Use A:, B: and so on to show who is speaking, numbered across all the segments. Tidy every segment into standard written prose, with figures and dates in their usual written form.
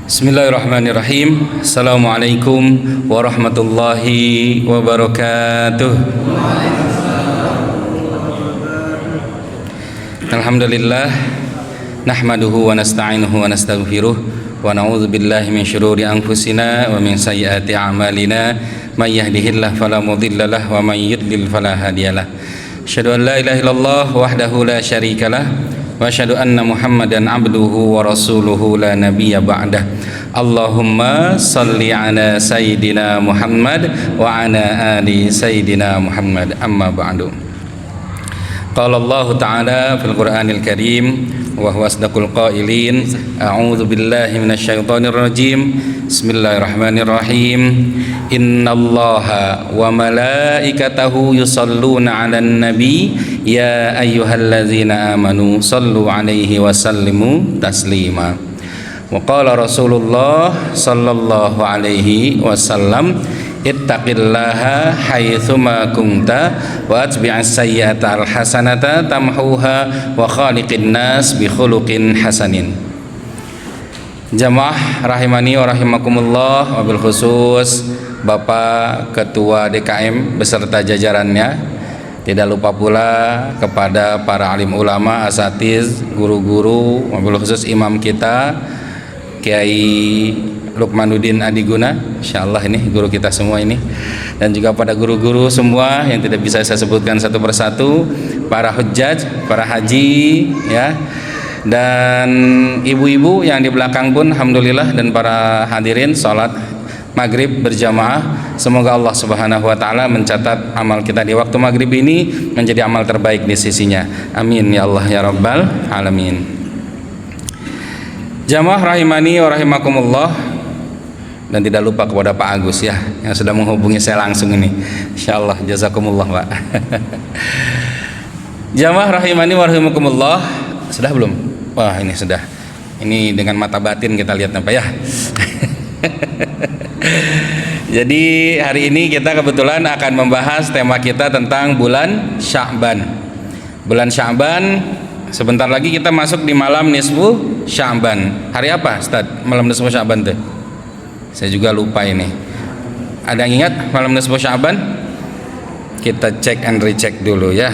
A: Bismillahirrahmanirrahim. Assalamualaikum warahmatullahi wabarakatuh. Alhamdulillah, nahmaduhu wa nasta'inuhu wa nastaghfiruh wa na'udzu billahi min syururi anfusina wa min sayyiati a'malina. May yahdihillahu fala mudilla lahu wa may yudlil fala hadiyalah. Asyhadu an la ilaha illallah wahdahu la syarikalah wa asyhadu anna Muhammadan abduhu wa rasuluhu la nabiyya ba'dah. Allahumma salli ala sayyidina Muhammad wa ala ali sayyidina Muhammad, amma ba'du. Qala Allah ta'ala fil Qur'anil Karim wa huwa asdaqul qailin. A'udzu billahi minasyaitonir rajim. Bismillahirrahmanirrahim. Innallaha wa malaikatahu yusalluna 'alan nabi ya ayyuhallazina amanu sallu 'alaihi wa sallimu taslima. Wa qala Rasulullah sallallahu alaihi wasallam, ittaqillaha haitsuma kunta wa atbi'as sayyi'ata alhasanata tamhuha wa khaliqin nas bi khuluqin hasanin. Jamaah rahimani wa rahimakumullah, wabil khusus Bapak Ketua DKM beserta jajarannya, tidak lupa pula kepada para alim ulama, asatiz, guru-guru, wabil khusus imam kita Kiai Lukmanuddin Adiguna, insyaallah ini guru kita semua ini, dan juga pada guru-guru semua yang tidak bisa saya sebutkan satu persatu, para hujjaj, para haji ya, dan ibu-ibu yang di belakang pun alhamdulillah, dan para hadirin salat maghrib berjamaah. Semoga Allah Subhanahu wa taala mencatat amal kita di waktu maghrib ini menjadi amal terbaik di sisinya. Amin ya Allah ya rabbal alamin. Jamaah rahimani wa rahimakumullah, dan tidak lupa kepada Pak Agus ya yang sudah menghubungi saya langsung ini. Insyaallah jazakumullah Pak. Jamaah rahimani wa rahimakumullah, sudah belum? Wah, ini sudah. Ini dengan mata batin kita lihat Pak ya. Jadi hari ini kita kebetulan akan membahas tema kita tentang bulan Sya'ban. Bulan Sya'ban, sebentar lagi kita masuk di malam nisfu Sya'ban. Hari apa Ustaz malam nisfu Sya'ban tuh? Saya juga lupa ini. Ada yang ingat malam nisfu Sya'ban? Kita cek and recheck dulu ya.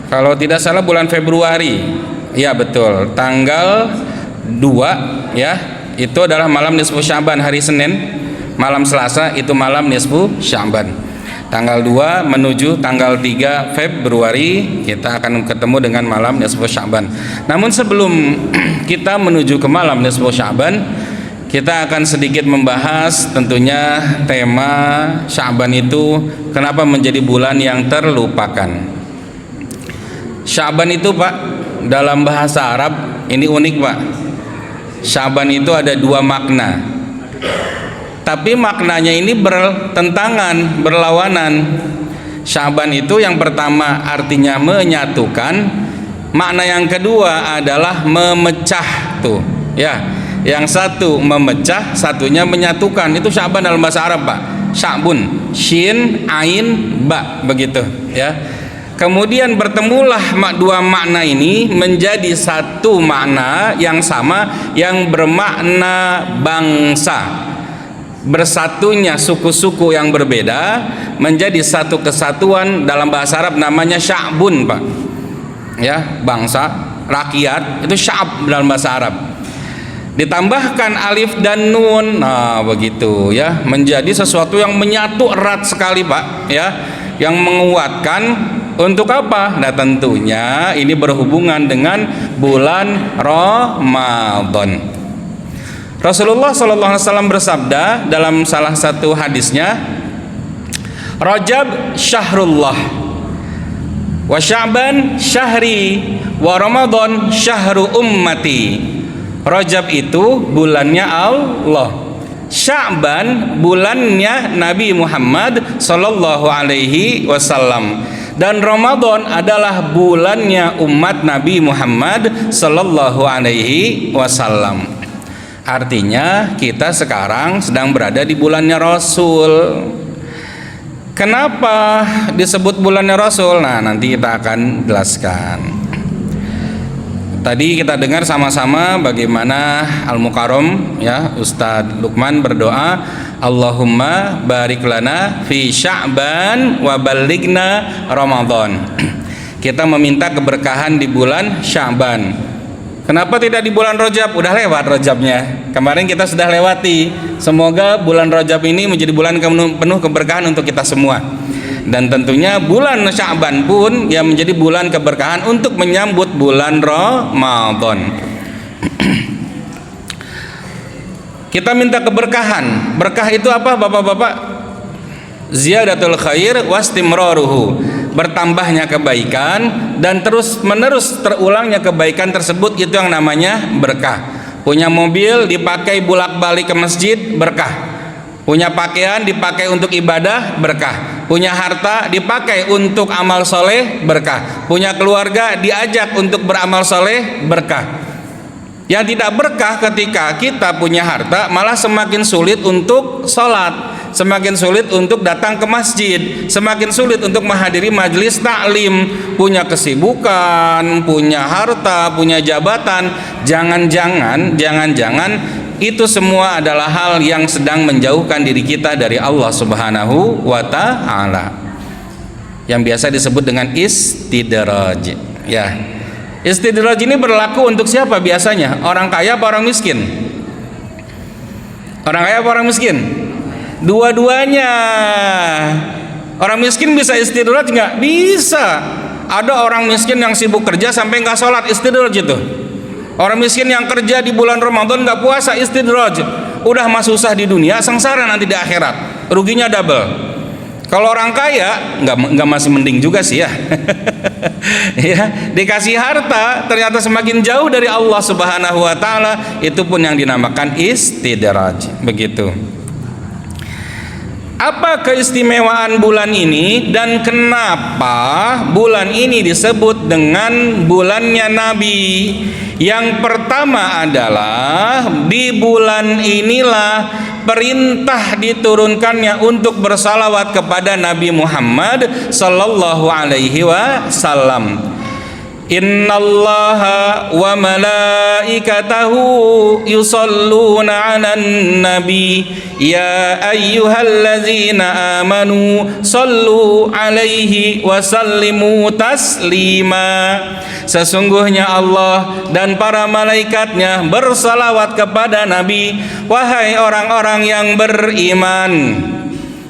A: Kalau tidak salah bulan Februari. Ya betul, tanggal 2 ya, itu adalah malam nisfu Sya'ban, hari Senin. Malam Selasa itu malam nisfu Sya'ban. Tanggal 2 menuju tanggal 3 Februari kita akan ketemu dengan malam nisfu Sya'ban. Namun sebelum kita menuju ke malam nisfu Sya'ban, kita akan sedikit membahas tentunya tema Sya'ban itu kenapa menjadi bulan yang terlupakan. Sya'ban itu Pak, dalam bahasa Arab ini unik Pak. Sya'ban itu ada dua makna, tapi maknanya ini bertentangan, berlawanan. Sya'ban itu yang pertama artinya menyatukan, makna yang kedua adalah memecah tuh ya. Yang satu memecah, satunya menyatukan. Itu Sya'ban dalam bahasa Arab Pak. Sya'bun, shin, ain, ba, begitu ya. Kemudian bertemulah dua makna ini menjadi satu makna yang sama, yang bermakna bangsa. Bersatunya suku-suku yang berbeda menjadi satu kesatuan, dalam bahasa Arab namanya sya'bun Pak ya, bangsa, rakyat, itu sya'ab dalam bahasa Arab. Ditambahkan alif dan nun, nah begitu ya, menjadi sesuatu yang menyatu erat sekali Pak ya, yang menguatkan. Untuk apa? Nah tentunya ini berhubungan dengan bulan Ramadan. Rasulullah SAW bersabda dalam salah satu hadisnya, Rajab syahrullah, wa Sya'ban syahri, wa Ramadan syahru ummati. Rajab itu bulannya Allah, Sya'ban bulannya Nabi Muhammad sallallahu alaihi wasallam, dan Ramadan adalah bulannya umat Nabi Muhammad sallallahu alaihi wasallam. Artinya kita sekarang sedang berada di bulannya Rasul. Kenapa disebut bulannya Rasul? Nah, nanti kita akan jelaskan. Tadi kita dengar sama-sama bagaimana Al-Mukarram ya Ustadz Lukman berdoa, Allahumma barik lana fi Sya'ban wa ballighna Ramadan. Kita meminta keberkahan di bulan Sya'ban. Kenapa tidak di bulan Rajab? Udah lewat Rajabnya. Kemarin kita sudah lewati. Semoga bulan Rajab ini menjadi bulan penuh keberkahan untuk kita semua. Dan tentunya bulan Sya'ban pun yang menjadi bulan keberkahan untuk menyambut bulan Ramadan. Kita minta keberkahan. Berkah itu apa Bapak-bapak? Ziyadatul khair wastimraruhu, bertambahnya kebaikan dan terus menerus terulangnya kebaikan tersebut, itu yang namanya berkah. Punya mobil dipakai bolak-balik ke masjid, berkah. Punya pakaian dipakai untuk ibadah, berkah. Punya harta dipakai untuk amal soleh, berkah. Punya keluarga diajak untuk beramal soleh, berkah. Yang tidak berkah ketika kita punya harta, malah semakin sulit untuk sholat, semakin sulit untuk datang ke masjid, semakin sulit untuk menghadiri majelis taklim. Punya kesibukan, punya harta, punya jabatan, jangan-jangan itu semua adalah hal yang sedang menjauhkan diri kita dari Allah Subhanahu wa ta'ala, yang biasa disebut dengan istidraj ya. Istidraj ini berlaku untuk siapa biasanya? Orang kaya apa orang miskin? Orang kaya apa orang miskin? Dua-duanya. Orang miskin bisa istidraj nggak? Bisa. Ada orang miskin yang sibuk kerja sampai nggak sholat, istidraj itu. Orang miskin yang kerja di bulan Ramadan nggak puasa, istidraj. Udah mah susah di dunia, sengsara nanti di akhirat, ruginya double. Kalau orang kaya nggak masih mending juga sih ya. Ya, dikasih harta ternyata semakin jauh dari Allah Subhanahu wa ta'ala, itu pun yang dinamakan istidraj. Begitu. Apa keistimewaan bulan ini dan kenapa bulan ini disebut dengan bulannya Nabi? Yang pertama adalah di bulan inilah perintah diturunkannya untuk bersalawat kepada Nabi Muhammad sallallahu alaihi wasallam. Innallaha wa malaikatahu yusalluna 'alan nabi ya ayyuhallazina amanu sallu 'alaihi wa sallimu taslima. Sesungguhnya Allah dan para malaikatnya bersalawat kepada Nabi. Wahai orang-orang yang beriman,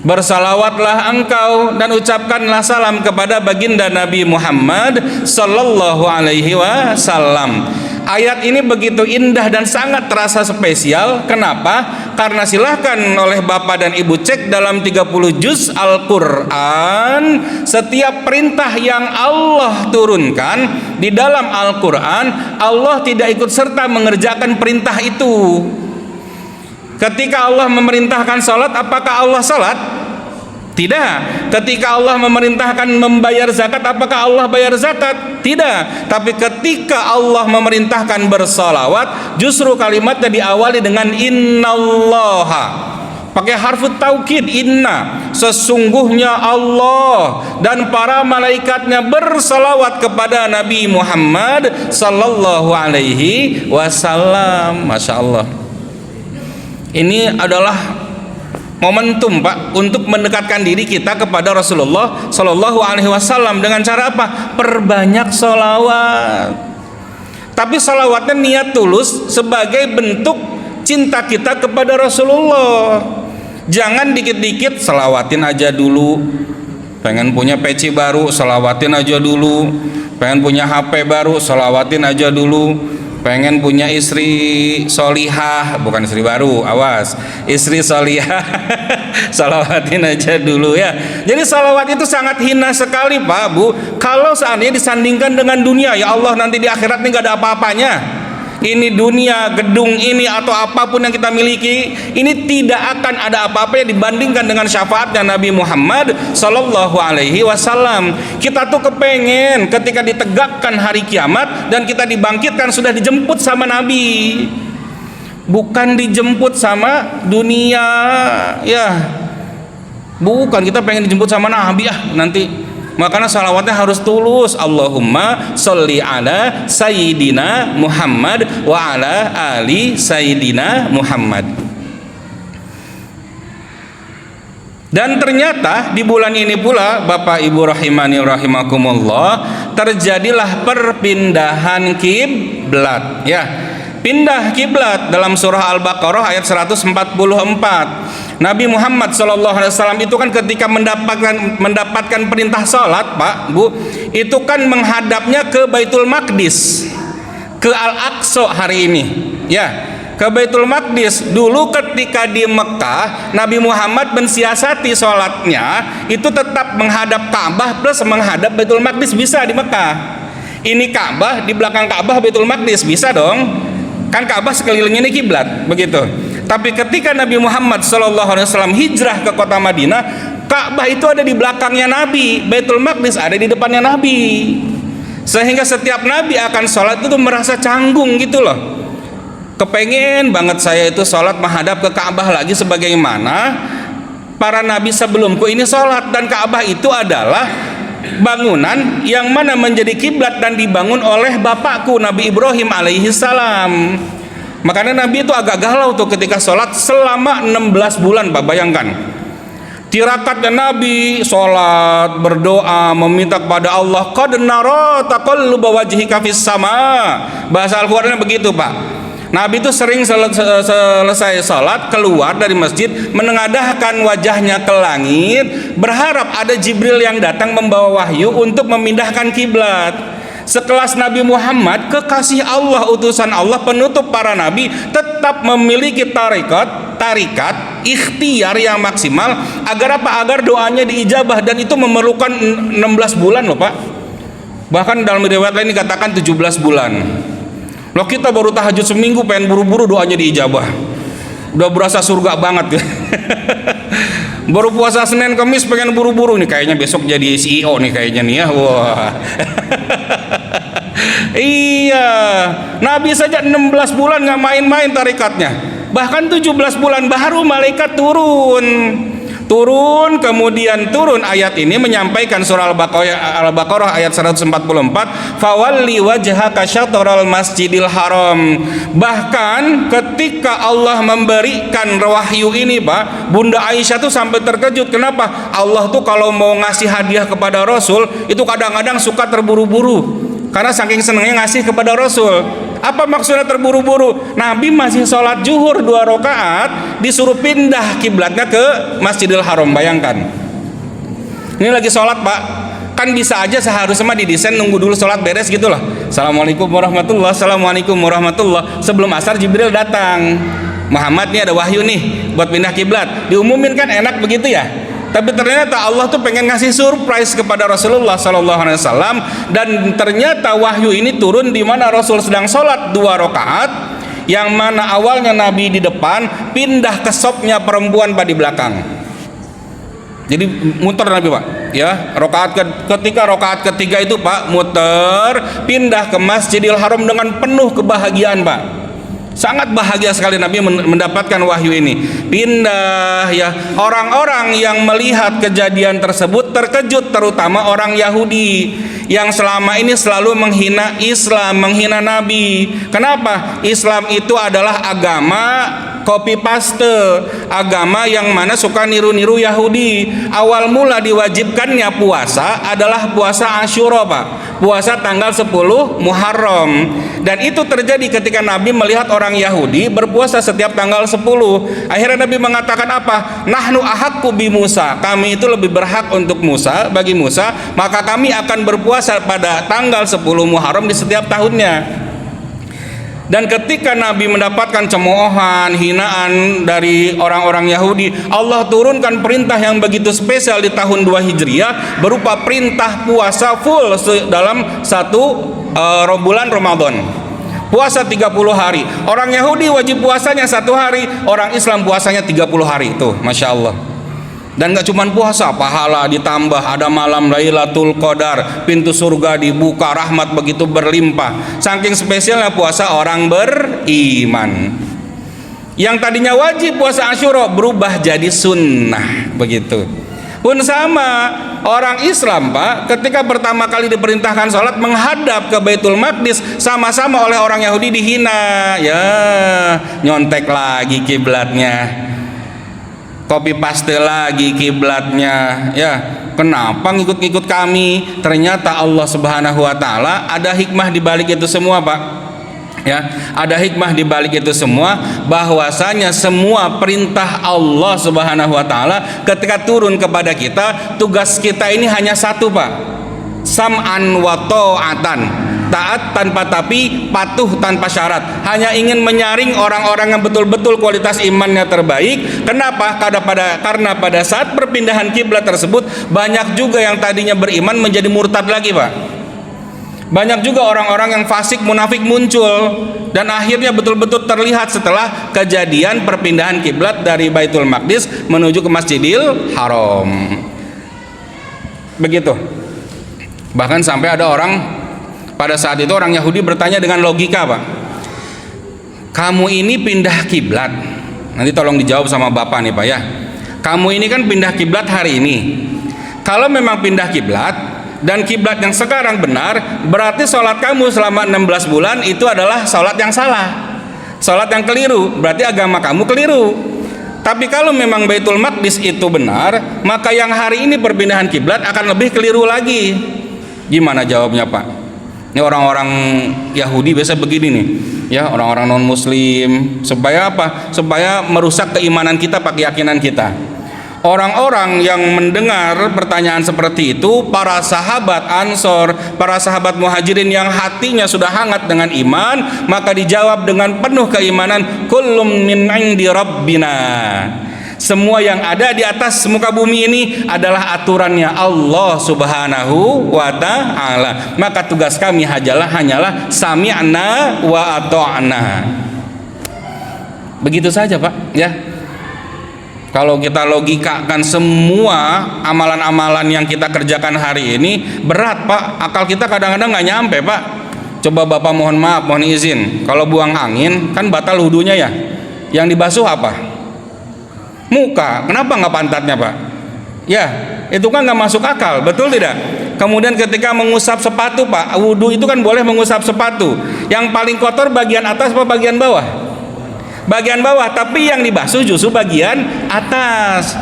A: bersalawatlah engkau dan ucapkanlah salam kepada baginda Nabi Muhammad sallallahu alaihi wasallam. Ayat ini begitu indah dan sangat terasa spesial. Kenapa? Karena silahkan oleh Bapak dan Ibu cek dalam 30 juz Al-Quran, setiap perintah yang Allah turunkan di dalam Al-Quran, Allah tidak ikut serta mengerjakan perintah itu. Ketika Allah memerintahkan salat, apakah Allah salat? Tidak. Ketika Allah memerintahkan membayar zakat, apakah Allah bayar zakat? Tidak. Tapi ketika Allah memerintahkan bersalawat, justru kalimatnya diawali dengan innallaha, pakai harfu taukid, inna, sesungguhnya Allah dan para malaikatnya bersalawat kepada Nabi Muhammad sallallahu alaihi wasallam. Masya Allah. Ini adalah momentum Pak untuk mendekatkan diri kita kepada Rasulullah Sallallahu Alaihi Wasallam dengan cara apa? Perbanyak sholawat. Tapi sholawatnya niat tulus sebagai bentuk cinta kita kepada Rasulullah. Jangan dikit-dikit selawatin aja dulu. Pengen punya peci baru, selawatin aja dulu. Pengen punya HP baru, selawatin aja dulu. Pengen punya istri solihah, bukan istri baru, awas, istri solihah, salawatin aja dulu ya. Jadi salawat itu sangat hina sekali Pak Bu, kalau seandainya disandingkan dengan dunia. Ya Allah, nanti di akhirat ini gak ada apa-apanya. Ini dunia, gedung ini atau apapun yang kita miliki, ini tidak akan ada apa-apa yang dibandingkan dengan syafaatnya Nabi Muhammad Sallallahu Alaihi Wasallam. Kita tuh kepengen ketika ditegakkan hari kiamat dan kita dibangkitkan sudah dijemput sama Nabi, bukan dijemput sama dunia ya. Bukan, kita pengen dijemput sama Nabi nanti Makanya salawatnya harus tulus. Allahumma sholli ala sayyidina Muhammad wa ala ali sayyidina Muhammad. Dan ternyata di bulan ini pula, Bapak Ibu rahimani rahimakumullah, terjadilah perpindahan kiblat ya. Pindah kiblat dalam surah Al-Baqarah ayat 144. Nabi Muhammad SAW itu kan ketika mendapatkan perintah sholat, Pak, Bu, itu kan menghadapnya ke Baitul Maqdis, ke Al-Aqsa hari ini ya, ke Baitul Maqdis. Dulu ketika di Mekah, Nabi Muhammad mensiasati sholatnya itu tetap menghadap Ka'bah plus menghadap Baitul Maqdis. Bisa di Mekah, ini Ka'bah, di belakang Ka'bah Baitul Maqdis, bisa dong, kan Ka'bah sekelilingnya ini kiblat begitu. Tapi ketika Nabi Muhammad SAW hijrah ke kota Madinah, Ka'bah itu ada di belakangnya Nabi, Baitul Maqdis ada di depannya Nabi, sehingga setiap Nabi akan sholat itu merasa canggung gitu loh. Kepengen banget saya itu sholat menghadap ke Ka'bah lagi sebagaimana para nabi sebelumku ini sholat. Dan Ka'bah itu adalah bangunan yang mana menjadi kiblat dan dibangun oleh bapakku Nabi Ibrahim alaihi salam. Makanya Nabi itu agak galau tuh ketika sholat selama 16 bulan, Pak, bayangkan. Tirakatnya Nabi sholat, berdoa, meminta kepada Allah. Qad nara taqalluba wajhika fis sama. Bahasa Al-Qur'annya begitu, Pak. Nabi itu sering selesai sholat keluar dari masjid, menengadahkan wajahnya ke langit, berharap ada Jibril yang datang membawa wahyu untuk memindahkan kiblat. Sekelas Nabi Muhammad, kekasih Allah, utusan Allah, penutup para nabi, tetap memiliki tarikat ikhtiar yang maksimal agar apa? Agar doanya diijabah, dan itu memerlukan 16 bulan loh, Pak. Bahkan dalam riwayat lain dikatakan 17 bulan. Loh, kita baru tahajud seminggu pengen buru-buru doanya diijabah. Udah berasa surga banget ya. Baru puasa Senin Kamis pengen buru-buru nih, kayaknya besok jadi CEO nih kayaknya nih ya. Wah. Iya, Nabi saja 16 bulan nggak main-main tarikatnya. Bahkan 17 bulan baru malaikat turun, kemudian turun ayat ini menyampaikan surah Al-Baqarah ayat 144, fawalli wajhaka syatral masjidil haram. Bahkan ketika Allah memberikan wahyu ini, Pak, Bunda Aisyah tuh sampai terkejut. Kenapa? Allah tuh kalau mau ngasih hadiah kepada Rasul itu kadang-kadang suka terburu-buru, karena saking senengnya ngasih kepada Rasul. Apa maksudnya terburu-buru? Nabi masih sholat zuhur 2 rakaat disuruh pindah kiblatnya ke Masjidil Haram. Bayangkan, ini lagi sholat, Pak, kan bisa aja seharusnya didesain nunggu dulu sholat beres gitu loh. Assalamualaikum warahmatullah, assalamualaikum warahmatullah. Sebelum asar Jibril datang, Muhammad nih ada wahyu nih buat pindah kiblat. Diumumin kan enak begitu ya. Tapi ternyata Allah tuh pengen ngasih surprise kepada Rasulullah SAW, dan ternyata wahyu ini turun di mana Rasul sedang sholat 2 rakaat, yang mana awalnya Nabi di depan, pindah ke sopnya perempuan, Pak, di belakang. Jadi muter Nabi, Pak, ya. Ketika rakaat ketiga itu, Pak, muter pindah ke Masjidil Haram dengan penuh kebahagiaan, Pak. Sangat bahagia sekali Nabi mendapatkan wahyu ini. Pindah ya. Orang-orang yang melihat kejadian tersebut terkejut, terutama orang Yahudi yang selama ini selalu menghina Islam, menghina Nabi. Kenapa? Islam itu adalah agama copy paste, agama yang mana suka niru-niru Yahudi. Awal mula diwajibkannya puasa adalah puasa Asyura, Pak, puasa tanggal 10 Muharram. Dan itu terjadi ketika Nabi melihat orang Yahudi berpuasa setiap tanggal 10. Akhirnya Nabi mengatakan apa? Nahnu ahaqqu bi Musa, kami itu lebih berhak untuk Musa, bagi Musa, maka kami akan berpuasa pada tanggal 10 Muharram di setiap tahunnya. Dan ketika Nabi mendapatkan cemoohan, hinaan dari orang-orang Yahudi, Allah turunkan perintah yang begitu spesial di tahun 2 Hijriah, berupa perintah puasa full dalam satu bulan Ramadan. Puasa 30 hari. Orang Yahudi wajib puasanya 1 hari, orang Islam puasanya 30 hari. Tuh, Masya Allah. Dan gak cuma puasa, pahala ditambah, ada malam Lailatul Qadar, pintu surga dibuka, rahmat begitu berlimpah. Saking spesialnya puasa orang beriman. Yang tadinya wajib puasa Asyura berubah jadi sunnah, begitu. Pun sama, orang Islam Pak, ketika pertama kali diperintahkan sholat menghadap ke Baitul Maqdis, sama-sama oleh orang Yahudi dihina. Ya, nyontek lagi kiblatnya, copy paste lagi kiblatnya. Ya, kenapa ngikut-ngikut kami? Ternyata Allah Subhanahu wa taala ada hikmah di balik itu semua, Pak. Ya, ada hikmah di balik itu semua, bahwasanya semua perintah Allah Subhanahu wa taala ketika turun kepada kita, tugas kita ini hanya satu, Pak. Sam'an wa ta'atan. Taat tanpa tapi, patuh tanpa syarat. Hanya ingin menyaring orang-orang yang betul-betul kualitas imannya terbaik. Kenapa? Karena pada saat perpindahan kiblat tersebut, banyak juga yang tadinya beriman menjadi murtad lagi, Pak. Banyak juga orang-orang yang fasik munafik muncul, dan akhirnya betul-betul terlihat setelah kejadian perpindahan kiblat dari Baitul Maqdis menuju ke Masjidil Haram. Begitu. Bahkan sampai ada orang pada saat itu, orang Yahudi bertanya dengan logika, Pak. Kamu ini pindah kiblat. Nanti tolong dijawab sama Bapak nih, Pak ya. Kamu ini kan pindah kiblat hari ini. Kalau memang pindah kiblat dan kiblat yang sekarang benar, berarti sholat kamu selama 16 bulan itu adalah sholat yang salah, sholat yang keliru, berarti agama kamu keliru. Tapi kalau memang Baitul Maqdis itu benar, maka yang hari ini perpindahan kiblat akan lebih keliru lagi. Gimana jawabnya, Pak? Ini orang-orang Yahudi biasa begini nih, ya, orang-orang non muslim, supaya apa? Supaya merusak keimanan kita, Pak, keyakinan kita. Orang-orang yang mendengar pertanyaan seperti itu, para sahabat Ansor, para sahabat Muhajirin yang hatinya sudah hangat dengan iman, maka dijawab dengan penuh keimanan, kullum min indi rabbina. Semua yang ada di atas muka bumi ini adalah aturannya Allah Subhanahu wa ta'ala. Maka tugas kami hanyalah sami'na wa ata'na. Begitu saja, Pak, ya. Kalau kita logikakan semua amalan-amalan yang kita kerjakan hari ini, berat, Pak. Akal kita kadang-kadang nggak nyampe, Pak. Coba Bapak mohon maaf, mohon izin, kalau buang angin kan batal wudunya ya. Yang dibasuh apa? Muka. Kenapa nggak pantatnya, Pak? Ya, itu kan nggak masuk akal, betul tidak? Kemudian ketika mengusap sepatu, Pak, wudu itu kan boleh mengusap sepatu. Yang paling kotor bagian atas apa bagian bawah? Bagian bawah, tapi yang dibasuh justru bagian atas.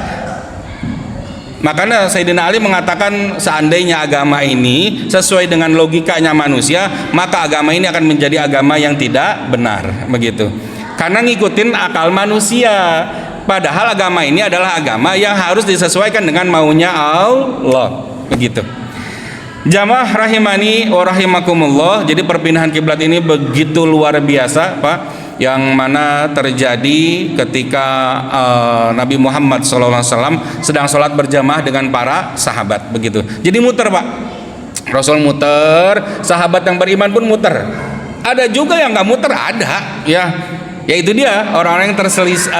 A: Makanya Sayyidina Ali mengatakan, seandainya agama ini sesuai dengan logikanya manusia, maka agama ini akan menjadi agama yang tidak benar, begitu. Karena ngikutin akal manusia. Padahal agama ini adalah agama yang harus disesuaikan dengan maunya Allah, begitu. Jamaah rahimani wa rahimakumullah. Jadi perpindahan kiblat ini begitu luar biasa, Pak, yang mana terjadi ketika Nabi Muhammad SAW sedang sholat berjamaah dengan para sahabat, begitu. Jadi muter, Pak, Rasul muter, sahabat yang beriman pun muter. Ada juga yang nggak muter, ada, ya. Yaitu dia orang-orang yang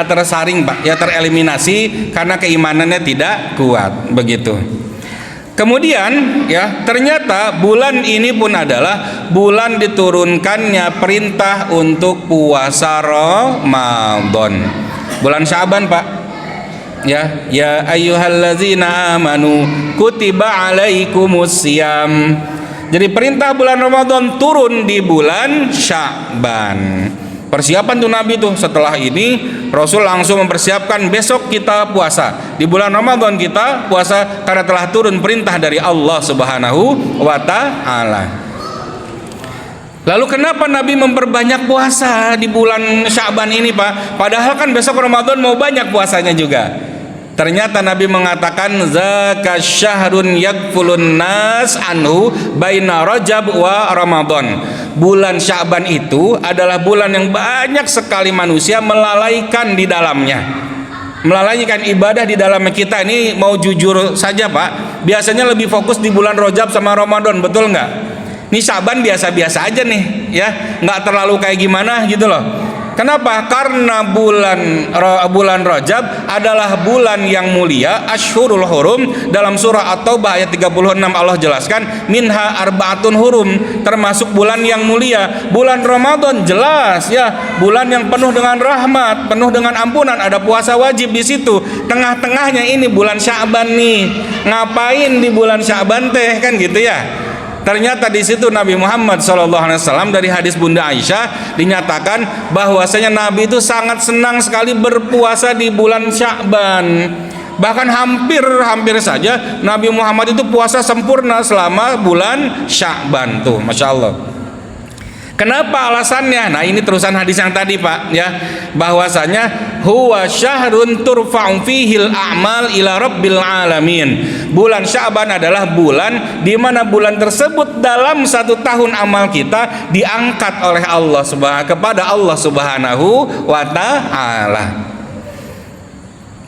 A: tersaring, Pak, ya, tereliminasi karena keimanannya tidak kuat, begitu. Kemudian, ya, ternyata bulan ini pun adalah bulan diturunkannya perintah untuk puasa Ramadan. Bulan Syaban, Pak. Ya, ya ayyuhallazina amanu kutiba alaikumusiyam. Jadi perintah bulan Ramadan turun di bulan Syaban. Persiapan tuh Nabi tuh, setelah ini Rasul langsung mempersiapkan, besok kita puasa, di bulan Ramadan kita puasa karena telah turun perintah dari Allah Subhanahu wa ta'ala. Lalu kenapa Nabi memperbanyak puasa di bulan Syaban ini, Pak? Padahal kan besok Ramadan mau banyak puasanya juga. Ternyata Nabi mengatakan, zaka syahrun yakfulun nas anhu baina Rajab wa Ramadan. Bulan Syaban itu adalah bulan yang banyak sekali manusia melalaikan di dalamnya, melalaikan ibadah di dalamnya. Kita ini mau jujur saja, Pak, biasanya lebih fokus di bulan Rajab sama Ramadan, betul nggak? Ini Syaban biasa-biasa aja nih, ya, nggak terlalu kayak gimana gitu loh. Kenapa? Karena bulan Rajab adalah bulan yang mulia, Ashhurul Hurum. Dalam surah At-Taubah ayat 36 Allah jelaskan, minha arbaatun hurum, termasuk bulan yang mulia. Bulan Ramadan jelas ya, bulan yang penuh dengan rahmat, penuh dengan ampunan, ada puasa wajib di situ. Tengah-tengahnya ini bulan Sya'ban nih. Ngapain di bulan Sya'ban teh, kan gitu ya. Ternyata di situ Nabi Muhammad SAW, dari hadis Bunda Aisyah dinyatakan bahwasanya Nabi itu sangat senang sekali berpuasa di bulan Sya'ban. Bahkan hampir saja Nabi Muhammad itu puasa sempurna selama bulan Sya'ban tuh, Masya Allah. Kenapa alasannya? Nah, ini terusan hadis yang tadi, Pak, ya. Bahwasanya huwa syahrun turfa'u fihil a'mal ila rabbil alamin. Bulan Sya'ban adalah bulan di mana bulan tersebut dalam satu tahun amal kita diangkat oleh Allah kepada Allah Subhanahu wa taala.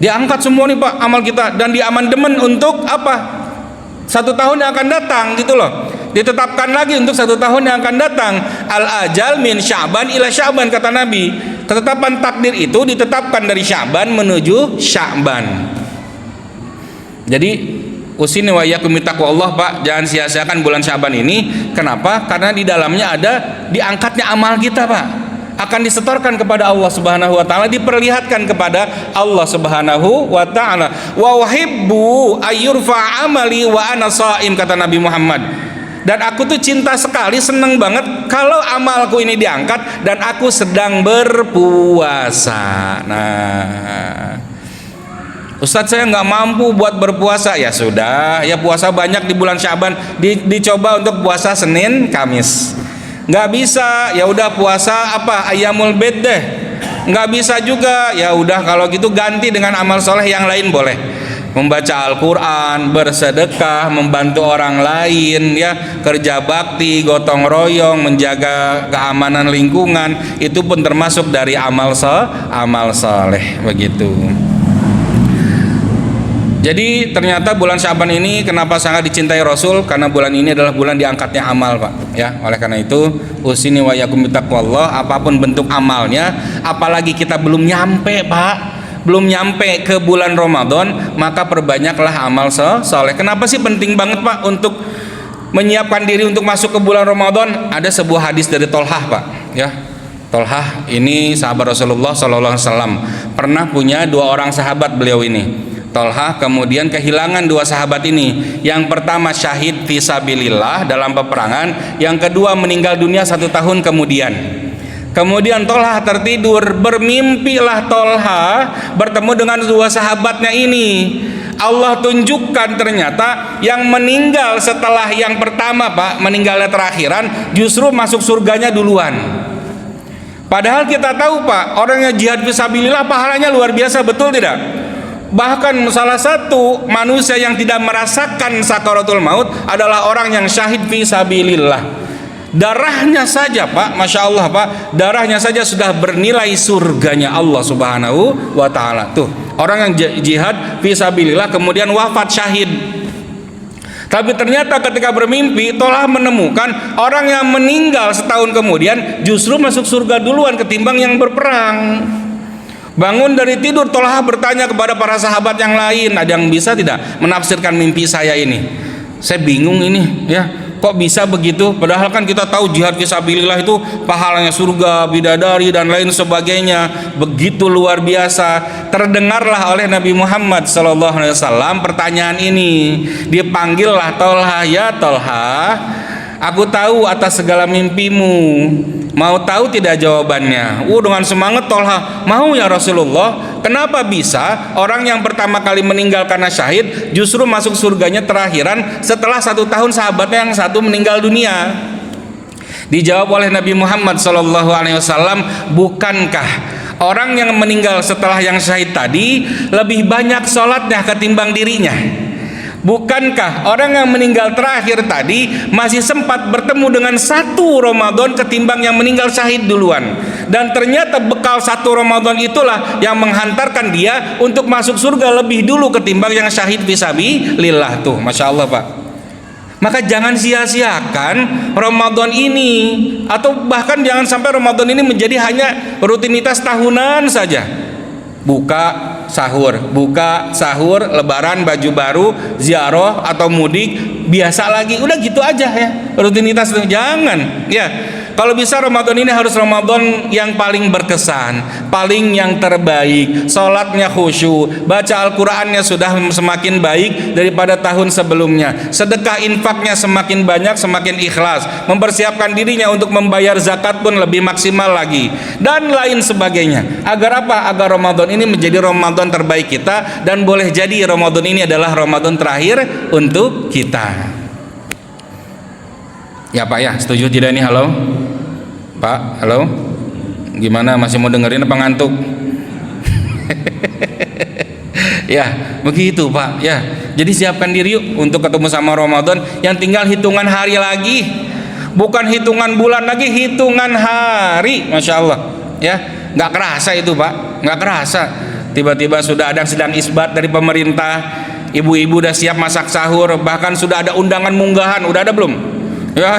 A: Diangkat semua nih, Pak, amal kita, dan diamandemen untuk apa? Satu tahun yang akan datang gitu loh. Ditetapkan lagi untuk satu tahun yang akan datang. Al-ajal min Sya'ban ila Sya'ban, kata Nabi. Ketetapan takdir itu ditetapkan dari Sya'ban menuju Sya'ban. Jadi usini wa iyyakum bittaqwallah, Pak. Jangan sia-siakan bulan Sya'ban ini. Kenapa? Karena di dalamnya ada diangkatnya amal kita, Pak. Akan disetorkan kepada Allah Subhanahu wa taala, diperlihatkan kepada Allah Subhanahu wa taala. Wa uhibbu ayyurfa amali wa ana shaim, kata Nabi Muhammad. Dan aku tuh cinta sekali, senang banget kalau amalku ini diangkat dan aku sedang berpuasa. Nah, Ustadz, saya nggak mampu buat berpuasa. Ya sudah, ya puasa banyak di bulan Sya'ban. Dicoba untuk puasa Senin, Kamis. Nggak bisa, ya udah puasa apa, Ayyamul Bid deh. Nggak bisa juga, ya udah kalau gitu ganti dengan amal soleh yang lain boleh. Membaca Al-Quran, bersedekah, membantu orang lain, ya, kerja bakti, gotong royong, menjaga keamanan lingkungan, itu pun termasuk dari amal soleh, begitu. Jadi ternyata bulan Sya'ban ini kenapa sangat dicintai Rasul? Karena bulan ini adalah bulan diangkatnya amal, Pak. Ya, oleh karena itu usini wa iyyakum bittaqwallah, apapun bentuk amalnya, apalagi kita belum nyampe, Pak, belum nyampe ke bulan Ramadan, maka perbanyaklah amal soleh. Kenapa sih penting banget, Pak, untuk menyiapkan diri untuk masuk ke bulan Ramadan? Ada sebuah hadis dari Tolhah, Pak. Ya, Tolhah ini sahabat Rasulullah SAW. Pernah punya dua orang sahabat beliau ini. Tolhah kemudian kehilangan dua sahabat ini. Yang pertama syahid fisabilillah dalam peperangan, yang kedua meninggal dunia 1 tahun kemudian. Kemudian Tolhah tertidur, bermimpilah Tolhah bertemu dengan dua sahabatnya ini. Allah tunjukkan ternyata yang meninggal setelah yang pertama, Pak, meninggalnya terakhiran, justru masuk surganya duluan. Padahal kita tahu, Pak, orang yang jihad fisabilillah pahalanya luar biasa, betul tidak? Bahkan salah satu manusia yang tidak merasakan sakaratul maut adalah orang yang syahid fisabilillah. Darahnya saja, Pak, Masya Allah, Pak, darahnya saja sudah bernilai surganya Allah Subhanahu wa ta'ala. Tuh, orang yang jihad fisabilillah kemudian wafat syahid. Tapi ternyata ketika bermimpi, Tolhah menemukan orang yang meninggal setahun kemudian justru masuk surga duluan ketimbang yang berperang. Bangun dari tidur, Tolhah bertanya kepada para sahabat yang lain, ada yang bisa tidak menafsirkan mimpi saya ini? Saya bingung ini, ya, kok bisa begitu? Padahal kan kita tahu jihad fisabilillah itu pahalanya surga, bidadari dan lain sebagainya, begitu luar biasa. Terdengarlah oleh Nabi Muhammad SAW pertanyaan ini. Dipanggillah Tolhah, ya Tolhah, aku tahu atas segala mimpimu. Mau tahu tidak jawabannya? Dengan semangat Tolhah, mau ya Rasulullah. Kenapa bisa orang yang pertama kali meninggal karena syahid justru masuk surganya terakhiran setelah 1 tahun sahabatnya yang satu meninggal dunia? Dijawab oleh Nabi Muhammad SAW, bukankah orang yang meninggal setelah yang syahid tadi lebih banyak sholatnya ketimbang dirinya? Bukankah orang yang meninggal terakhir tadi masih sempat bertemu dengan 1 Ramadan ketimbang yang meninggal syahid duluan? Dan ternyata bekal 1 Ramadan itulah yang menghantarkan dia untuk masuk surga lebih dulu ketimbang yang syahid fisabilillah. Tuh, Masya Allah, Pak. Maka jangan sia-siakan Ramadan ini, atau bahkan jangan sampai Ramadan ini menjadi hanya rutinitas tahunan saja. Buka sahur, lebaran, baju baru, ziarah atau mudik, biasa lagi, udah gitu aja ya rutinitas itu. Jangan ya. Kalau bisa Ramadan ini harus Ramadan yang paling berkesan, paling yang terbaik, sholatnya khusyuk, baca Al-Qurannya sudah semakin baik daripada tahun sebelumnya, sedekah infaknya semakin banyak, semakin ikhlas, mempersiapkan dirinya untuk membayar zakat pun lebih maksimal lagi, dan lain sebagainya. Agar apa? Agar Ramadan ini menjadi Ramadan terbaik kita, dan boleh jadi Ramadan ini adalah Ramadan terakhir untuk kita. Ya Pak ya, setuju tidak nih? Halo Pak, halo, gimana, masih mau dengerin apa ngantuk? Ya begitu Pak ya. Jadi siapkan diri yuk untuk ketemu sama Ramadan yang tinggal hitungan hari lagi, bukan hitungan bulan lagi, hitungan hari. Masya Allah ya, nggak kerasa itu Pak, nggak kerasa. Tiba-tiba sudah ada sedang isbat dari pemerintah, ibu-ibu udah siap masak sahur, bahkan sudah ada undangan munggahan. Udah ada belum? Ya,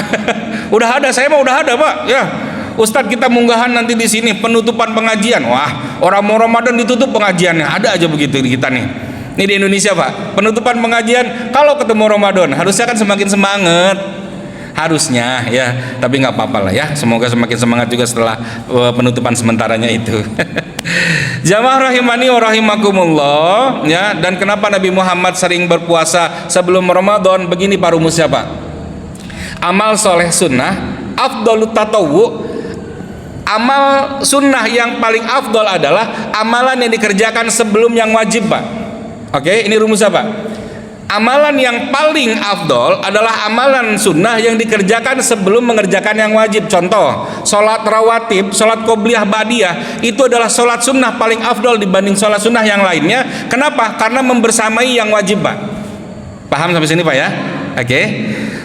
A: udah ada. Saya mah udah ada Pak ya. Ustadz, kita munggahan nanti di sini penutupan pengajian. Wah, orang mau Ramadan ditutup pengajiannya, ada aja begitu di kita nih. Ini di Indonesia Pak, penutupan pengajian kalau ketemu Ramadan harusnya kan semakin semangat, harusnya ya. Tapi nggak apa-apa lah ya, semoga semakin semangat juga setelah penutupan sementaranya itu. Jamaah rahimani wa rahimakumullah ya. Dan kenapa Nabi Muhammad sering berpuasa sebelum Ramadan? Begini Pak rumusnya Pak. Amal soleh sunnah afdalut tatawwu. Amal sunnah yang paling afdol adalah amalan yang dikerjakan sebelum yang wajib Pak. Oke, ini rumusnya Pak. Amalan yang paling afdol adalah amalan sunnah yang dikerjakan sebelum mengerjakan yang wajib. Contoh, sholat rawatib, sholat qobliyah ba'diyah, itu adalah sholat sunnah paling afdol dibanding sholat sunnah yang lainnya. Kenapa? Karena membersamai yang wajib Pak. Paham sampai sini Pak ya? Oke.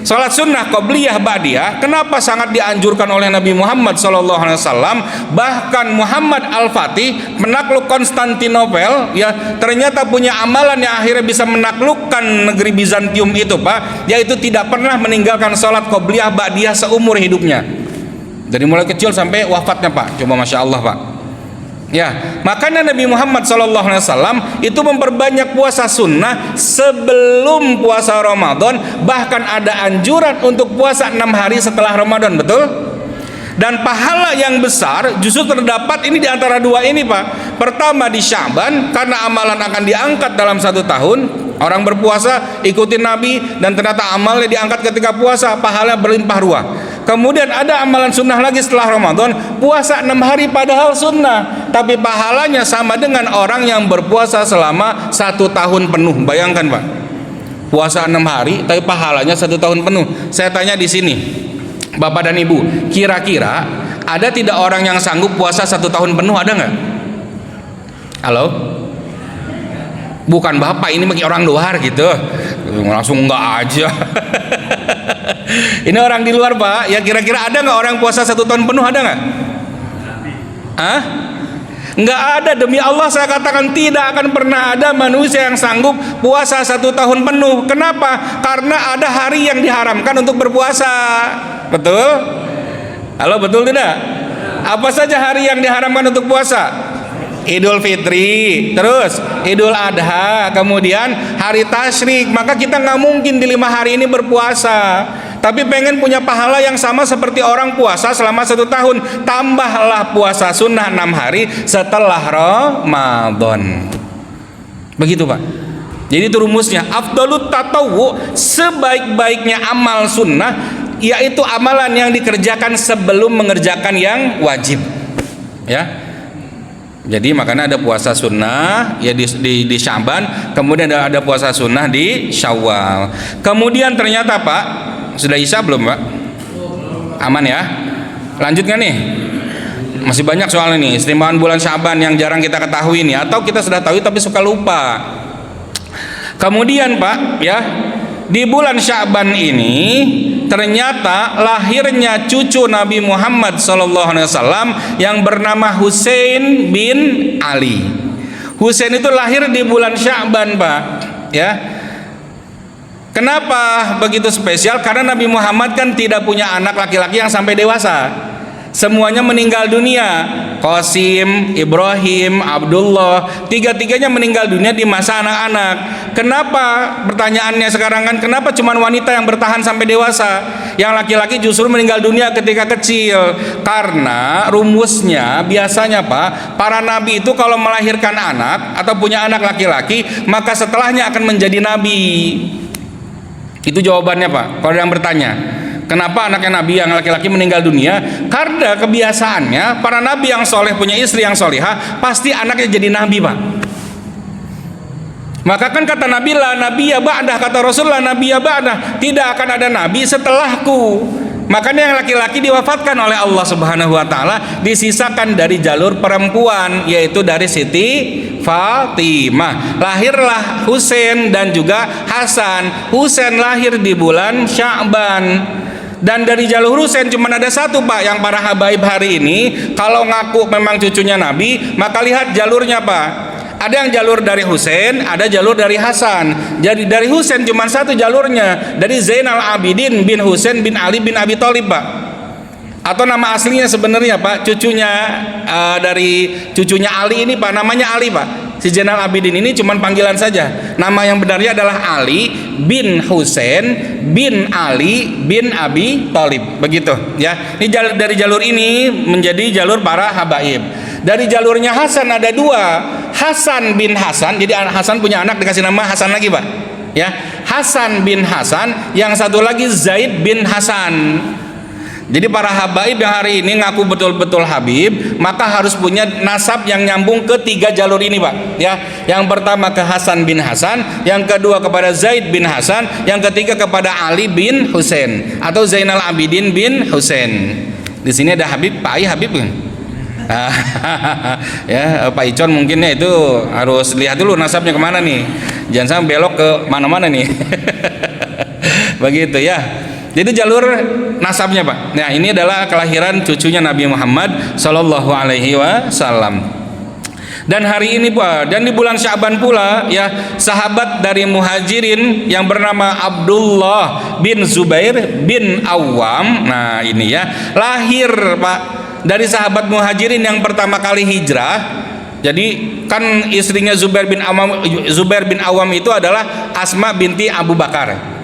A: Salat sunnah qobliyah ba'diyah kenapa sangat dianjurkan oleh Nabi Muhammad SAW? Bahkan Muhammad Al-Fatih, penakluk Konstantinopel ya, ternyata punya amalan yang akhirnya bisa menaklukkan negeri Bizantium itu Pak, yaitu tidak pernah meninggalkan salat qobliyah ba'diyah seumur hidupnya, dari mulai kecil sampai wafatnya Pak. Coba Masya Allah Pak ya. Makanya Nabi Muhammad SAW itu memperbanyak puasa sunnah sebelum puasa Ramadan. Bahkan ada anjuran untuk puasa 6 hari setelah Ramadan. Betul? Dan pahala yang besar justru terdapat ini di antara dua ini Pak. Pertama di Sya'ban, karena amalan akan diangkat dalam 1 tahun. Orang berpuasa ikutin Nabi, dan ternyata amalnya diangkat ketika puasa, pahala berlimpah ruah. Kemudian ada amalan sunnah lagi setelah Ramadan, puasa 6 hari padahal sunnah, tapi pahalanya sama dengan orang yang berpuasa selama 1 tahun penuh. Bayangkan Pak, puasa 6 hari tapi pahalanya 1 tahun penuh. Saya tanya di sini Bapak dan Ibu, kira-kira ada tidak orang yang sanggup puasa 1 tahun penuh? Ada nggak? Halo? Bukan Bapak, ini bagi orang luar gitu. Langsung enggak aja. Ini orang di luar Pak. Ya kira-kira ada nggak orang puasa 1 tahun penuh? Ada nggak? Hah? Nggak ada. Demi Allah saya katakan, tidak akan pernah ada manusia yang sanggup puasa 1 tahun penuh. Kenapa? Karena ada hari yang diharamkan untuk berpuasa. Betul? Halo, betul tidak? Apa saja hari yang diharamkan untuk puasa? Idul Fitri, terus Idul Adha, kemudian hari Tasyrik. Maka kita nggak mungkin di 5 hari ini berpuasa. Tapi pengen punya pahala yang sama seperti orang puasa selama 1 tahun, tambahlah puasa sunnah 6 hari setelah Ramadan. Begitu Pak. Jadi itu rumusnya, afdalut tatawwu, sebaik-baiknya amal sunnah yaitu amalan yang dikerjakan sebelum mengerjakan yang wajib. Ya. Jadi makanya ada puasa sunnah ya di Sya'ban, kemudian ada puasa sunnah di Syawal. Kemudian ternyata Pak, sudah Isya belum Pak? Aman ya? Lanjut nggak nih? Masih banyak soal ini, istimewaan bulan Sya'ban yang jarang kita ketahui nih, atau kita sudah tahu tapi suka lupa. Kemudian Pak ya, di bulan Sya'ban ini ternyata lahirnya cucu Nabi Muhammad SAW yang bernama Husain bin Ali. Husain itu lahir di bulan Sya'ban Pak ya. Kenapa begitu spesial? Karena Nabi Muhammad kan tidak punya anak laki-laki yang sampai dewasa. Semuanya meninggal dunia. Qasim, Ibrahim, Abdullah, tiga-tiganya meninggal dunia di masa anak-anak. Kenapa? Pertanyaannya sekarang kan, kenapa cuma wanita yang bertahan sampai dewasa? Yang laki-laki justru meninggal dunia ketika kecil. Karena rumusnya biasanya Pak, para nabi itu kalau melahirkan anak atau punya anak laki-laki, maka setelahnya akan menjadi nabi. Itu jawabannya Pak. Kalau ada yang bertanya, kenapa anaknya nabi yang laki-laki meninggal dunia? Karena kebiasaannya para nabi yang soleh punya istri yang solihah, pasti anaknya jadi nabi Pak. Maka kan kata Nabi, la nabiya ba'dah, kata Rasul, la nabiya ba'dah, tidak akan ada nabi setelahku. Makanya yang laki-laki diwafatkan oleh Allah Subhanahu wa taala, disisakan dari jalur perempuan, yaitu dari Siti Fatimah. Lahirlah Husain dan juga Hasan. Husain lahir di bulan Sya'ban. Dan dari jalur Husain cuma ada satu Pak, yang para habaib hari ini kalau ngaku memang cucunya Nabi, maka lihat jalurnya Pak. Ada yang jalur dari Husain, ada jalur dari Hasan. Jadi dari Husain cuma satu jalurnya, dari Zainal Abidin bin Husain bin Ali bin Abi Thalib Pak. Atau nama aslinya sebenarnya Pak, cucunya dari cucunya Ali ini Pak, namanya Ali Pak. Si Zainal Abidin ini cuma panggilan saja. Nama yang benarnya adalah Ali bin Husain bin Ali bin Abi Thalib. Begitu ya. Ini dari jalur ini menjadi jalur para habaib. Dari jalurnya Hasan ada dua, Hasan bin Hasan. Jadi Hasan punya anak dikasih nama Hasan lagi Pak. Ya, Hasan bin Hasan. Yang satu lagi Zaid bin Hasan. Jadi para habaib yang hari ini ngaku betul-betul habib, maka harus punya nasab yang nyambung ke tiga jalur ini Pak. Ya, yang pertama ke Hasan bin Hasan, yang kedua kepada Zaid bin Hasan, yang ketiga kepada Ali bin Husain atau Zainal Abidin bin Husain. Di sini ada Habib, Pak Ai Habib kan? Ya, Pak Icon mungkin ya itu harus lihat dulu nasabnya kemana nih, jangan sampai belok ke mana-mana nih. Begitu ya. Jadi jalur nasabnya Pak. Nah ini adalah kelahiran cucunya Nabi Muhammad Sallallahu Alaihi Wasallam. Dan hari ini Pak, dan di bulan Sya'ban pula ya, sahabat dari Muhajirin yang bernama Abdullah bin Zubair bin Awam. Nah ini ya, lahir Pak dari sahabat Muhajirin yang pertama kali hijrah. Jadi kan istrinya Zubair bin Awam itu adalah Asma binti Abu Bakar.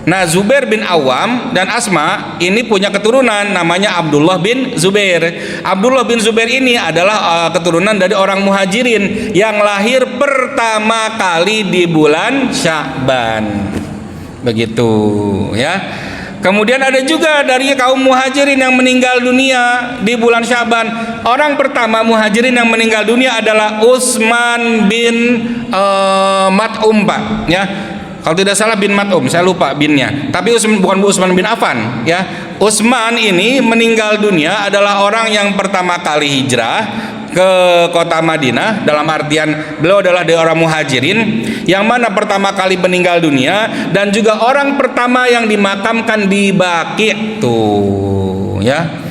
A: Nah Zubair bin Awam dan Asma ini punya keturunan namanya Abdullah bin Zubair. Abdullah bin Zubair ini adalah keturunan dari orang Muhajirin yang lahir pertama kali di bulan Sya'ban. Begitu ya. Kemudian ada juga dari kaum Muhajirin yang meninggal dunia di bulan Sya'ban. Orang pertama Muhajirin yang meninggal dunia adalah Utsman bin Mat'um Pak ya. Kalau tidak salah bin Mat'um, saya lupa binnya. Tapi bukan Utsman bin Affan ya. Utsman ini meninggal dunia adalah orang yang pertama kali hijrah ke kota Madinah, dalam artian beliau adalah dari orang Muhajirin yang mana pertama kali meninggal dunia, dan juga orang pertama yang dimakamkan di Baqi tuh ya.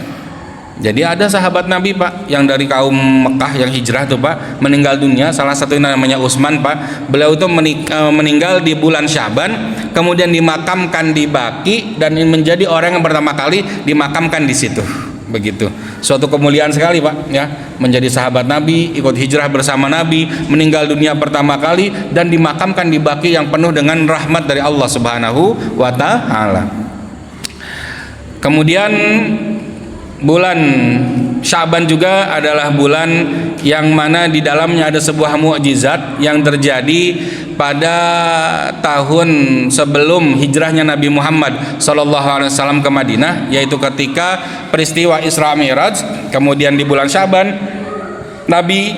A: Jadi ada sahabat Nabi Pak yang dari kaum Mekah yang hijrah tuh Pak meninggal dunia, salah satunya namanya Utsman Pak. Beliau itu meninggal di bulan Sya'ban, kemudian dimakamkan di Baqi, dan menjadi orang yang pertama kali dimakamkan di situ. Begitu, suatu kemuliaan sekali Pak ya, menjadi sahabat Nabi, ikut hijrah bersama Nabi, meninggal dunia pertama kali dan dimakamkan di Baqi yang penuh dengan rahmat dari Allah Subhanahu wa taala. Kemudian bulan Sya'ban juga adalah bulan yang mana di dalamnya ada sebuah mukjizat yang terjadi pada tahun sebelum hijrahnya Nabi Muhammad SAW ke Madinah, yaitu ketika peristiwa Isra Mi'raj. Kemudian di bulan Sya'ban Nabi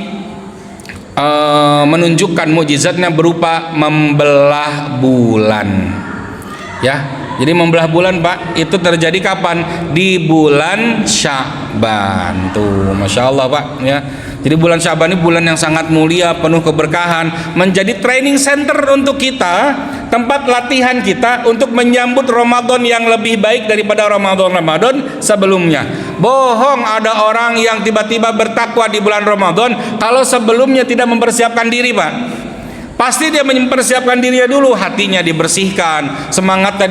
A: menunjukkan mukjizatnya berupa membelah bulan ya. Jadi membelah bulan Pak itu terjadi kapan? Di bulan Sya'ban tuh, Masya Allah Pak ya. Jadi bulan Sya'ban ini bulan yang sangat mulia, penuh keberkahan, menjadi training center untuk kita, tempat latihan kita untuk menyambut Ramadan yang lebih baik daripada Ramadan sebelumnya. Bohong ada orang yang tiba-tiba bertakwa di bulan Ramadan kalau sebelumnya tidak mempersiapkan diri Pak. Pasti dia mempersiapkan dirinya dulu, hatinya dibersihkan, semangatnya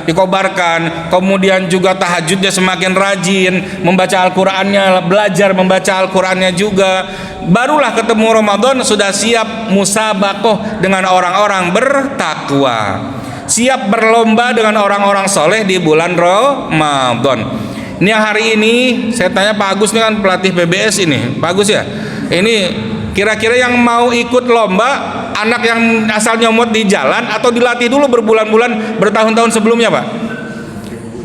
A: dikobarkan, kemudian juga tahajudnya semakin rajin, membaca Al-Qur'annya, belajar membaca Al-Qur'annya juga. Barulah ketemu Ramadan sudah siap musabaqah dengan orang-orang bertakwa, siap berlomba dengan orang-orang soleh di bulan Ramadan. Ini yang hari ini saya tanya Pak Agus, ini kan pelatih PBS ini, Pak Agus ya, ini kira-kira yang mau ikut lomba, anak yang asal nyomot di jalan atau dilatih dulu berbulan-bulan, bertahun-tahun sebelumnya Pak?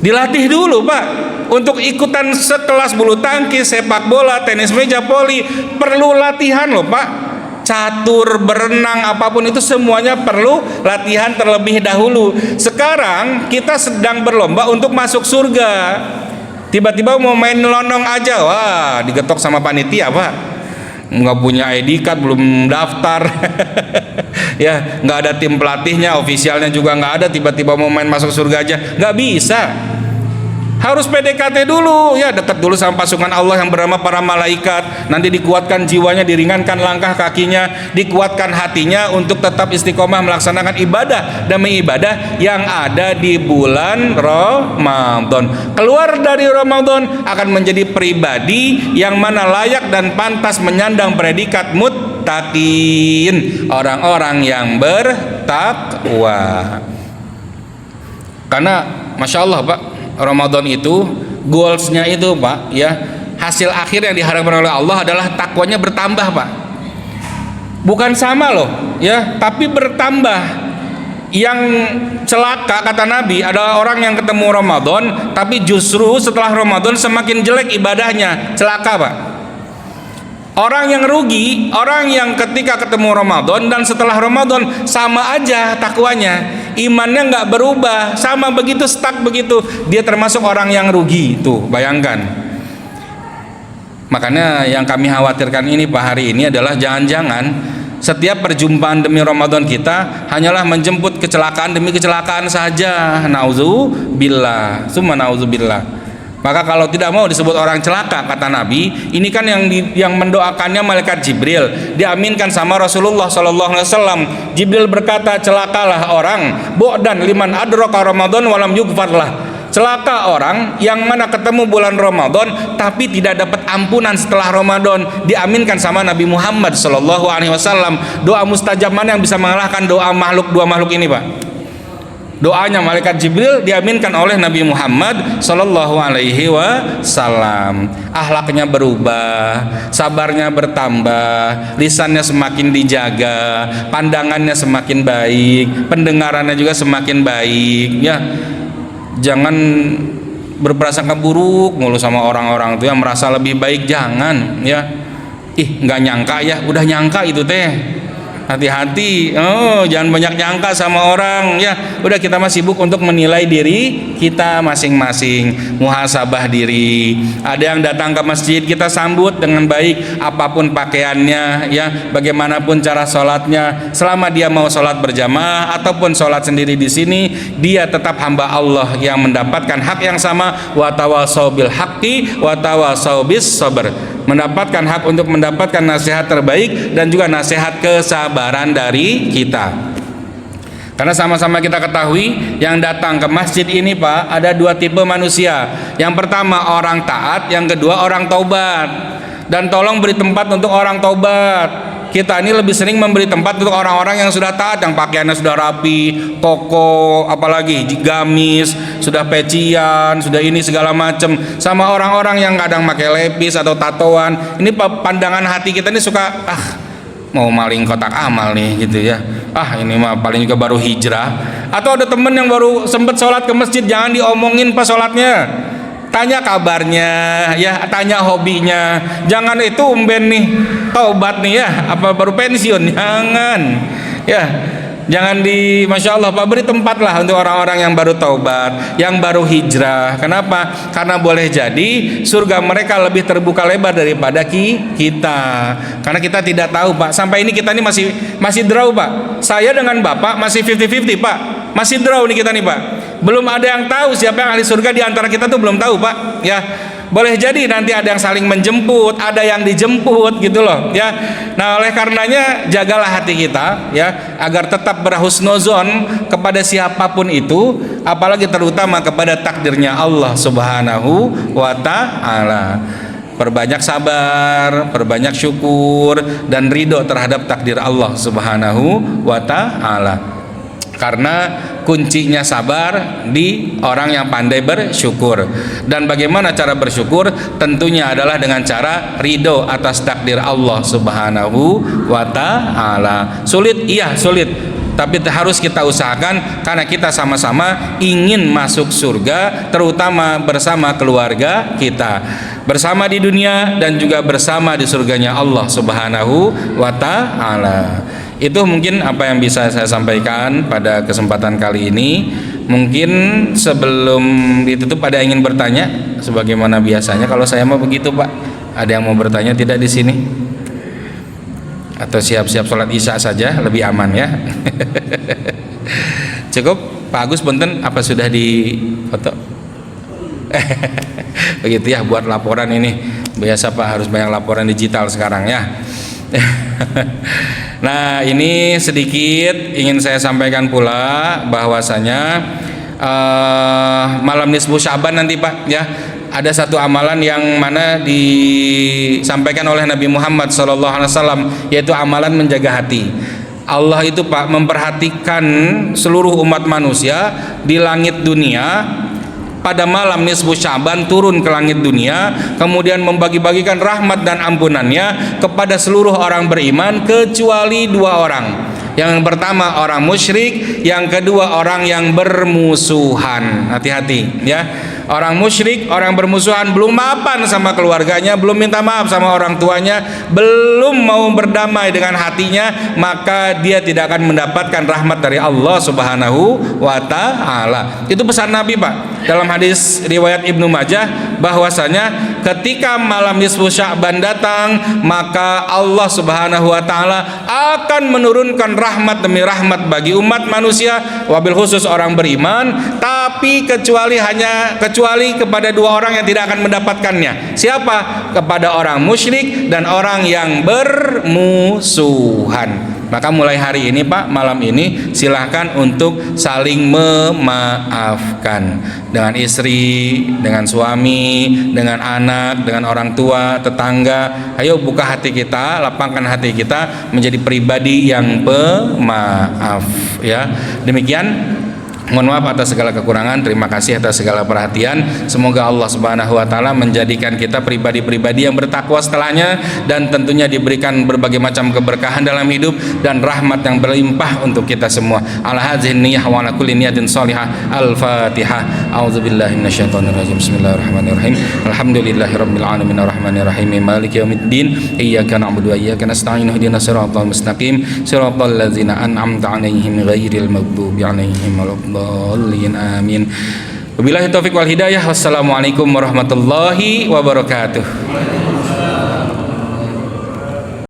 A: Dilatih dulu Pak. Untuk ikutan sekelas bulu tangkis, sepak bola, tenis meja, voli, perlu latihan loh Pak. Catur, berenang, apapun itu semuanya perlu latihan terlebih dahulu. Sekarang kita sedang berlomba untuk masuk surga. Tiba-tiba mau main lonong aja, wah digetok sama panitia Pak. Nggak punya ID card, belum daftar ya, nggak ada tim pelatihnya, ofisialnya juga nggak ada, tiba-tiba mau main masuk surga aja nggak bisa. Harus PDKT dulu ya, dekat dulu sama pasukan Allah yang bernama para malaikat, nanti dikuatkan jiwanya, diringankan langkah kakinya, dikuatkan hatinya untuk tetap istiqomah melaksanakan ibadah demi ibadah yang ada di bulan Ramadan. Keluar dari Ramadan akan menjadi pribadi yang mana layak dan pantas menyandang predikat muttaqin, orang-orang yang bertakwa. Karena Masya Allah Pak, Ramadan itu goalsnya itu Pak ya, hasil akhir yang diharapkan oleh Allah adalah takwanya bertambah Pak, bukan sama loh ya, tapi bertambah. Yang celaka kata Nabi adalah orang yang ketemu Ramadan tapi justru setelah Ramadan semakin jelek ibadahnya, celaka Pak. Orang yang rugi, orang yang ketika ketemu Ramadan dan setelah Ramadan sama aja takwanya, imannya nggak berubah, sama begitu, stuck begitu, dia termasuk orang yang rugi. Tuh bayangkan. Makanya yang kami khawatirkan ini Pak hari ini adalah jangan-jangan setiap perjumpaan demi Ramadan kita hanyalah menjemput kecelakaan demi kecelakaan saja. Nauzubillah, summa nauzubillah. Maka kalau tidak mau disebut orang celaka kata Nabi, ini kan yang mendoakannya malaikat Jibril, diaminkan sama Rasulullah sallallahu alaihi wasallam. Jibril berkata, celakalah orang bu'dan liman adraka Ramadan walam yughfarlah. Celaka orang yang mana ketemu bulan Ramadan tapi tidak dapat ampunan setelah Ramadan, diaminkan sama Nabi Muhammad sallallahu alaihi wasallam. Doa mustajab mana yang bisa mengalahkan doa dua makhluk ini Pak? Doanya malaikat Jibril diaminkan oleh Nabi Muhammad sallallahu alaihi wasallam. Akhlaknya berubah, sabarnya bertambah, lisannya semakin dijaga, pandangannya semakin baik, pendengarannya juga semakin baik ya. Jangan berprasangka buruk mulu sama orang-orang itu yang merasa lebih baik, jangan ya. Nggak nyangka ya, udah nyangka itu teh. Hati-hati, jangan banyak nyangka sama orang ya. Udah kita mah sibuk untuk menilai diri kita masing-masing, muhasabah diri. Ada yang datang ke masjid, kita sambut dengan baik apapun pakaiannya ya, bagaimanapun cara sholatnya. Selama dia mau sholat berjamaah ataupun sholat sendiri di sini, dia tetap hamba Allah yang mendapatkan hak yang sama. Wa tawasau bil haqqi wa tawasau bis sabr, mendapatkan hak untuk mendapatkan nasihat terbaik dan juga nasihat kesabaran dari kita. Karena sama-sama kita ketahui yang datang ke masjid ini Pak, ada dua tipe manusia. Yang pertama orang taat, yang kedua orang taubat. Dan tolong beri tempat untuk orang taubat. Kita ini lebih sering memberi tempat untuk orang-orang yang sudah taat, yang pakaiannya sudah rapi, koko, apalagi gamis, sudah pecian, sudah ini segala macam. Sama orang-orang yang kadang pakai lepis atau tatoan. Ini pandangan hati kita ini suka mau maling kotak amal nih gitu ya. Ini mah paling juga baru hijrah. Atau ada temen yang baru sempet sholat ke masjid, jangan diomongin pas sholatnya. Tanya kabarnya ya, tanya hobinya. Jangan itu umben nih taubat nih ya, apa baru pensiun, jangan ya. Jangan Masya Allah Pak, beri tempat lah untuk orang-orang yang baru taubat, yang baru hijrah. Kenapa? Karena boleh jadi surga mereka lebih terbuka lebar daripada kita. Karena kita tidak tahu Pak, sampai ini kita ini masih draw Pak. Saya dengan Bapak masih 50-50 Pak, masih draw nih kita nih Pak. Belum ada yang tahu siapa yang ahli surga di antara kita tuh, belum tahu Pak ya. boleh jadi nanti ada yang saling menjemput, ada yang dijemput gitu loh ya. Nah, oleh karenanya jagalah hati kita ya, agar tetap berhusnuzon kepada siapapun itu, apalagi terutama kepada takdirnya Allah Subhanahu wa taala. Perbanyak sabar, perbanyak syukur dan ridho terhadap takdir Allah Subhanahu wa taala. Karena kuncinya sabar di orang yang pandai bersyukur. Dan bagaimana cara bersyukur? Tentunya adalah dengan cara ridho atas takdir Allah Subhanahu wa taala. Sulit? Iya, sulit. Tapi harus kita usahakan, karena kita sama-sama ingin masuk surga, terutama bersama keluarga kita, bersama di dunia dan juga bersama di surganya Allah Subhanahu wa taala. Itu mungkin apa yang bisa saya sampaikan pada kesempatan kali ini. Mungkin sebelum ditutup ada yang ingin bertanya, sebagaimana biasanya kalau saya mau begitu, Pak. Ada yang mau bertanya tidak di sini? Atau siap-siap sholat isya saja, lebih aman ya. Cukup Pak Agus, punten, apa sudah di foto? Begitu ya, buat laporan ini. Biasa Pak, harus banyak laporan digital sekarang ya. Nah, ini sedikit ingin saya sampaikan pula bahwasanya malam nisfu Syaban nanti Pak ya, ada satu amalan yang mana disampaikan oleh Nabi Muhammad SAW, yaitu amalan menjaga hati. Allah itu Pak memperhatikan seluruh umat manusia di langit dunia. Pada malam nisfu Syaban turun ke langit dunia, kemudian membagi-bagikan rahmat dan ampunannya kepada seluruh orang beriman kecuali dua orang. Yang pertama orang musyrik, yang kedua orang yang bermusuhan. Hati-hati ya. Orang musyrik, orang bermusuhan, belum maafan sama keluarganya, belum minta maaf sama orang tuanya, belum mau berdamai dengan hatinya, maka dia tidak akan mendapatkan rahmat dari Allah Subhanahu wa taala. Itu pesan Nabi Pak dalam hadis riwayat Ibnu Majah, bahwasanya ketika malam nisfu Sya'ban datang, maka Allah Subhanahu wa taala akan menurunkan rahmat demi rahmat bagi umat manusia, wabil khusus orang beriman, tapi kecuali kepada dua orang yang tidak akan mendapatkannya. Siapa? Kepada orang musyrik dan orang yang bermusuhan. Maka mulai hari ini Pak, malam ini silahkan untuk saling memaafkan, dengan istri, dengan suami, dengan anak, dengan orang tua, tetangga. Ayo buka hati kita, lapangkan hati kita menjadi pribadi yang pemaaf ya. Demikian, mohon maaf atas segala kekurangan, terima kasih atas segala perhatian. Semoga Allah Subhanahu wa taala menjadikan kita pribadi-pribadi yang bertakwa setelahnya, dan tentunya diberikan berbagai macam keberkahan dalam hidup dan rahmat yang berlimpah untuk kita semua. Ala hadhihi niyyah wa ala kulli niyatin shalihah. Al-Fatihah. A'udzubillahi minasyaitonir rajim. Bismillahirrahmanirrahim. Alhamdulillahirabbil alamin arrahmanir rahim maliki yaumiddin. Iyyaka na'budu wa iyyaka nasta'in. Ihdinas siratal mustaqim. Siratal ladzina an'amta 'alaihim ghairil maghdubi 'alaihim waladdallin. Amin. Wabillahi taufiq wal hidayah. Wassalamualaikum warahmatullahi wabarakatuh.